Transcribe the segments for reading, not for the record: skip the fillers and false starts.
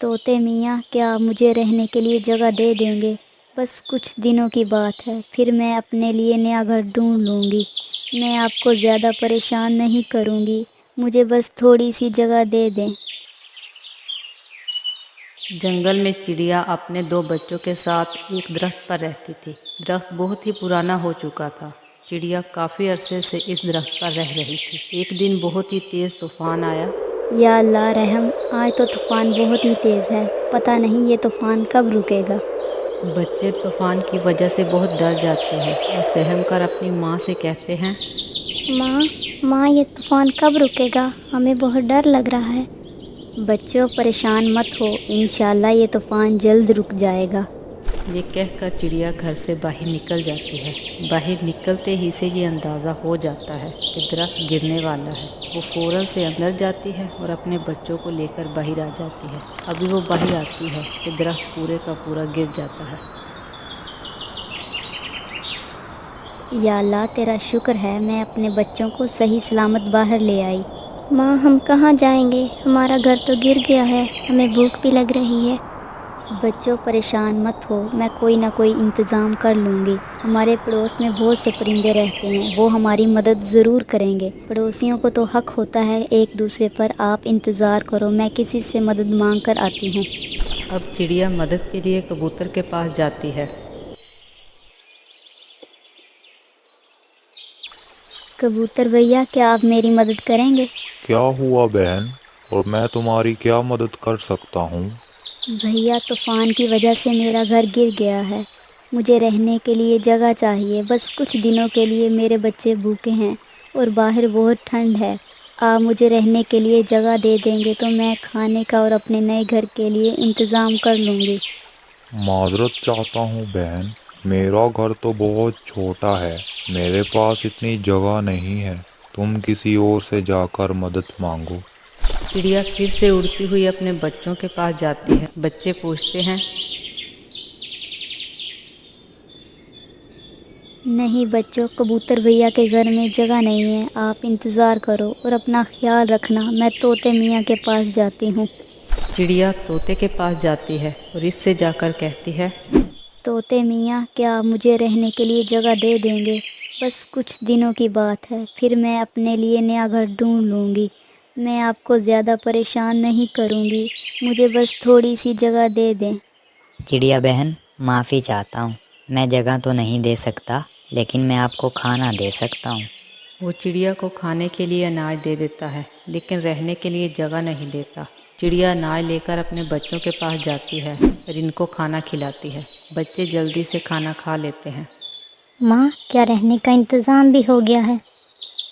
طوطے میاں کیا آپ مجھے رہنے کے لیے جگہ دے دیں گے؟ بس کچھ دنوں کی بات ہے، پھر میں اپنے لیے نیا گھر ڈھونڈ لوں گی۔ میں آپ کو زیادہ پریشان نہیں کروں گی، مجھے بس تھوڑی سی جگہ دے دیں۔ جنگل میں چڑیا اپنے دو بچوں کے ساتھ ایک درخت پر رہتی تھی۔ درخت بہت ہی پرانا ہو چکا تھا۔ چڑیا کافی عرصے سے اس درخت پر رہ رہی تھی۔ ایک دن بہت ہی تیز طوفان آیا۔ یا اللہ رحم، آج تو طوفان بہت ہی تیز ہے، پتہ نہیں یہ طوفان کب رکے گا۔ بچے طوفان کی وجہ سے بہت ڈر جاتے ہیں اور سہم کر اپنی ماں سے کہتے ہیں، ماں یہ طوفان کب رکے گا؟ ہمیں بہت ڈر لگ رہا ہے۔ بچوں پریشان مت ہو، انشاءاللہ یہ طوفان جلد رک جائے گا۔ یہ کہہ کر چڑیا گھر سے باہر نکل جاتی ہے۔ باہر نکلتے ہی سے یہ اندازہ ہو جاتا ہے کہ درخت گرنے والا ہے۔ وہ فوراً سے اندر جاتی ہے اور اپنے بچوں کو لے کر باہر آ جاتی ہے۔ ابھی وہ باہر آتی ہے کہ درخت پورے کا پورا گر جاتا ہے۔ یا اللہ تیرا شکر ہے، میں اپنے بچوں کو صحیح سلامت باہر لے آئی۔ ماں ہم کہاں جائیں گے؟ ہمارا گھر تو گر گیا ہے، ہمیں بھوک بھی لگ رہی ہے۔ بچوں پریشان مت ہو، میں کوئی نہ کوئی انتظام کر لوں گی۔ ہمارے پڑوس میں بہت سے پرندے رہتے ہیں، وہ ہماری مدد ضرور کریں گے۔ پڑوسیوں کو تو حق ہوتا ہے ایک دوسرے پر۔ آپ انتظار کرو، میں کسی سے مدد مانگ کر آتی ہوں۔ اب چڑیا مدد کے لیے کبوتر کے پاس جاتی ہے۔ کبوتر بھیا کیا آپ میری مدد کریں گے؟ کیا ہوا بہن، اور میں تمہاری کیا مدد کر سکتا ہوں؟ بھیا طوفان کی وجہ سے میرا گھر گر گیا ہے، مجھے رہنے کے لیے جگہ چاہیے۔ بس کچھ دنوں کے لیے، میرے بچے بھوکے ہیں اور باہر بہت ٹھنڈ ہے۔ آپ مجھے رہنے کے لیے جگہ دے دیں گے تو میں کھانے کا اور اپنے نئے گھر کے لیے انتظام کر لوں گی۔ معذرت چاہتا ہوں بہن، میرا گھر تو بہت چھوٹا ہے، میرے پاس اتنی جگہ نہیں ہے، تم کسی اور سے جا کر مدد مانگو۔ چڑیا پھر سے اڑتی ہوئی اپنے بچوں کے پاس جاتی ہے۔ بچے پوچھتے ہیں، نہیں بچوں، کبوتر بھیا کے گھر میں جگہ نہیں ہے، آپ انتظار کرو اور اپنا خیال رکھنا، میں طوطے میاں کے پاس جاتی ہوں۔ چڑیا طوطے کے پاس جاتی ہے اور اس سے جا کر کہتی ہے، طوطے میاں کیا آپ مجھے رہنے کے لیے جگہ دے دیں گے؟ بس کچھ دنوں کی بات ہے، پھر میں اپنے لیے نیا گھر ڈھونڈ لوں گی۔ میں آپ کو زیادہ پریشان نہیں کروں گی، مجھے بس تھوڑی سی جگہ دے دیں۔ چڑیا بہن معافی چاہتا ہوں، میں جگہ تو نہیں دے سکتا، لیکن میں آپ کو کھانا دے سکتا ہوں۔ وہ چڑیا کو کھانے کے لیے اناج دے دیتا ہے لیکن رہنے کے لیے جگہ نہیں دیتا۔ چڑیا اناج لے کر اپنے بچوں کے پاس جاتی ہے اور ان کو کھانا کھلاتی ہے۔ بچے جلدی سے کھانا کھا لیتے ہیں۔ ماں کیا رہنے کا انتظام بھی ہو گیا ہے؟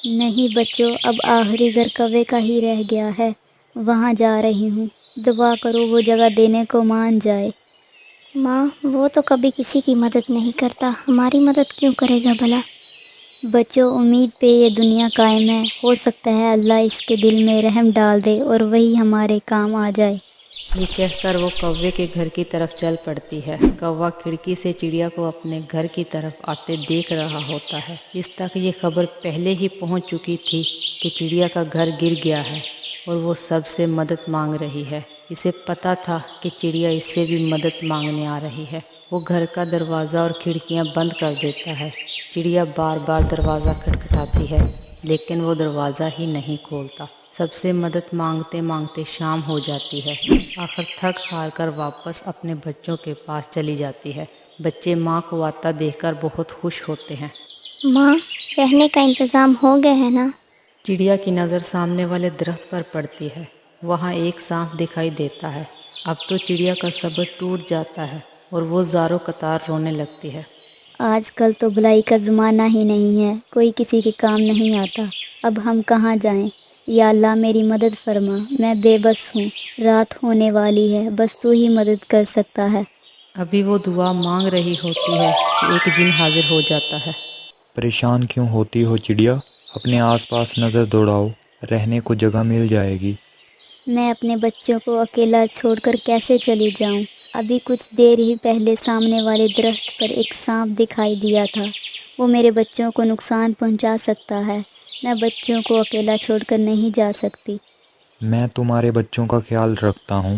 نہیں بچوں، اب آخری گھر کوے کا ہی رہ گیا ہے، وہاں جا رہی ہوں، دعا کرو وہ جگہ دینے کو مان جائے۔ ماں وہ تو کبھی کسی کی مدد نہیں کرتا، ہماری مدد کیوں کرے گا بھلا؟ بچوں امید پہ یہ دنیا قائم ہے، ہو سکتا ہے اللہ اس کے دل میں رحم ڈال دے اور وہی ہمارے کام آ جائے۔ یہ کہہ کر وہ کوے کے گھر کی طرف چل پڑتی ہے۔ کوا کھڑکی سے چڑیا کو اپنے گھر کی طرف آتے دیکھ رہا ہوتا ہے۔ اس تک یہ خبر پہلے ہی پہنچ چکی تھی کہ چڑیا کا گھر گر گیا ہے اور وہ سب سے مدد مانگ رہی ہے۔ اسے پتہ تھا کہ چڑیا اس سے بھی مدد مانگنے آ رہی ہے۔ وہ گھر کا دروازہ اور کھڑکیاں بند کر دیتا ہے۔ چڑیا بار بار دروازہ کھٹکھٹاتی ہے لیکن وہ دروازہ ہی نہیں کھولتا۔ سب سے مدد مانگتے مانگتے شام ہو جاتی ہے۔ آخر تھک ہار کر واپس اپنے بچوں کے پاس چلی جاتی ہے۔ بچے ماں کو آتا دیکھ کر بہت خوش ہوتے ہیں۔ ماں رہنے کا انتظام ہو گیا ہے نا؟ چڑیا کی نظر سامنے والے درخت پر پڑتی ہے۔ وہاں ایک سانپ دکھائی دیتا ہے۔ اب تو چڑیا کا صبر ٹوٹ جاتا ہے اور وہ زاروں قطار رونے لگتی ہے۔ آج کل تو بھلائی کا زمانہ ہی نہیں ہے، کوئی کسی کے کام نہیں آتا، اب ہم کہاں جائیں؟ یا اللہ میری مدد فرما، میں بے بس ہوں، رات ہونے والی ہے، بس تو ہی مدد کر سکتا ہے۔ ابھی وہ دعا مانگ رہی ہوتی ہے کہ ایک جن حاضر ہو جاتا ہے۔ پریشان کیوں ہوتی ہو چڑیا؟ اپنے آس پاس نظر دوڑاؤ، رہنے کو جگہ مل جائے گی۔ میں اپنے بچوں کو اکیلا چھوڑ کر کیسے چلی جاؤں؟ ابھی کچھ دیر ہی پہلے سامنے والے درخت پر ایک سانپ دکھائی دیا تھا، وہ میرے بچوں کو نقصان پہنچا سکتا ہے، میں بچوں کو اکیلا چھوڑ کر نہیں جا سکتی۔ میں تمہارے بچوں کا خیال رکھتا ہوں،